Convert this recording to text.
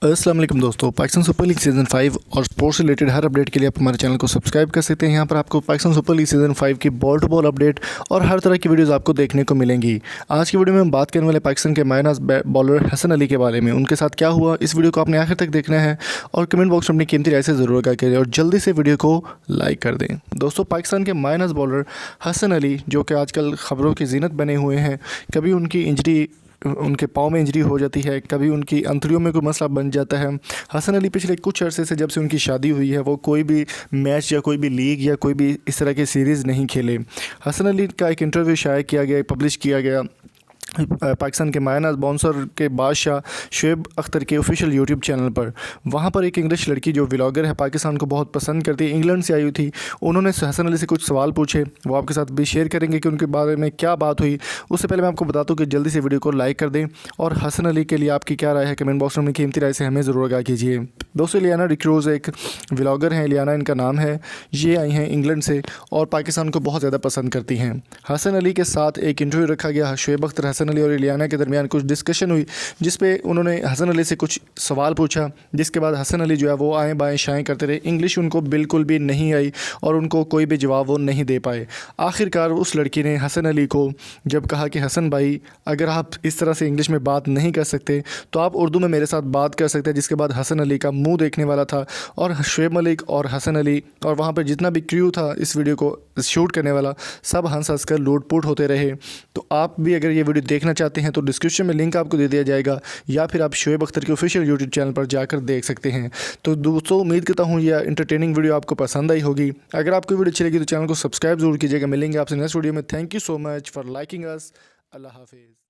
अस्सलाम वालेकुम दोस्तों, पाकिस्तान सुपर लीग सीज़न 5 और स्पोर्ट्स रिलेटेड हर अपडेट के लिए आप हमारे चैनल को सब्सक्राइब कर सकते हैं। यहाँ पर आपको पाकिस्तान सुपर लीग सीज़न 5 की बॉल टू बॉल अपडेट और हर तरह की वीडियोस आपको देखने को मिलेंगी। आज की वीडियो में हम बात करने वाले पाकिस्तान के मायनाज बॉलर हसन अली के बारे में। उनके साथ क्या हुआ, इस वीडियो को आपने आखिर तक देखना है और कमेंट बॉक्स में अपनी कीमती राय से ज़रूर आगाह करें और जल्दी से वीडियो को लाइक कर दें। दोस्तों, पाकिस्तान के मायनाज बॉलर हसन अली जो कि आजकल ख़बरों की जीनत बने हुए हैं, कभी उनकी इंजरी उनके पाँव में इंजरी हो जाती है, कभी उनकी अंतड़ियों में कोई मसला बन जाता है। हसन अली पिछले कुछ अरसे से जब से उनकी शादी हुई है वो कोई भी मैच या कोई भी लीग या कोई भी इस तरह के सीरीज़ नहीं खेले। हसन अली का एक इंटरव्यू शाया किया गया, पब्लिश किया गया पाकिस्तान के मायनाज बाउंसर के बादशाह शुएब अख्तर के ऑफिशियल यूट्यूब चैनल पर। वहाँ पर एक इंग्लिश लड़की जो व्लॉगर है, पाकिस्तान को बहुत पसंद करती है, इंग्लैंड से आई हुई थी। उन्होंने हसन अली से कुछ सवाल पूछे, वो आपके साथ भी शेयर करेंगे कि उनके बारे में क्या बात हुई। उससे पहले मैं आपको बता दूँ कि जल्दी से वीडियो को लाइक कर दें और हसन अली के लिए आपकी क्या राय है कमेंट बॉक्स में अपनी कीमती राय से हमें ज़रूर आगाह कीजिए। दोस्तों, लियाना डिक्रूज़ एक व्लॉगर हैं, लियाना इनका नाम है। ये आई हैं इंग्लैंड से और पाकिस्तान को बहुत ज़्यादा पसंद करती हैं। हसन अली के साथ एक इंटरव्यू रखा गया, शुएब अख्तर, हसन अली और लियाना के दरमियान कुछ डिस्कशन हुई जिस पे उन्होंने हसन अली से कुछ सवाल पूछा, जिसके बाद हसन अली जो है वो आएँ बाएँ शाएँ करते रहे। इंग्लिश उनको बिल्कुल भी नहीं आई और उनको कोई भी जवाब वो नहीं दे पाए। आखिरकार उस लड़की ने हसन अली को जब कहा कि हसन भाई, अगर आप इस तरह से इंग्लिश में बात नहीं कर सकते तो आप उर्दू में मेरे साथ बात कर सकते हैं। जिसके बाद हसन अली का मुंह देखने वाला था और शुएब मलिक और हसन अली और वहाँ पर जितना भी क्रू था इस वीडियो को शूट करने वाला, सब हंस हंस कर लूट-पुट होते रहे। तो आप भी अगर ये वीडियो देखना चाहते हैं तो डिस्क्रिप्शन में लिंक आपको दे दिया जाएगा या फिर आप शुएब अख्तर के ऑफिशियल यूट्यूब चैनल पर जाकर देख सकते हैं। तो दोस्तों, उम्मीद करता हूँ यह इंटरटेनिंग वीडियो आपको पसंद आई होगी। अगर आपको वीडियो अच्छी लगी तो चैनल को सब्सक्राइब जरूर कीजिएगा। मिलेंगे आपसे नेक्स्ट वीडियो में। Thank you so much for liking us. Allah हाफिज़।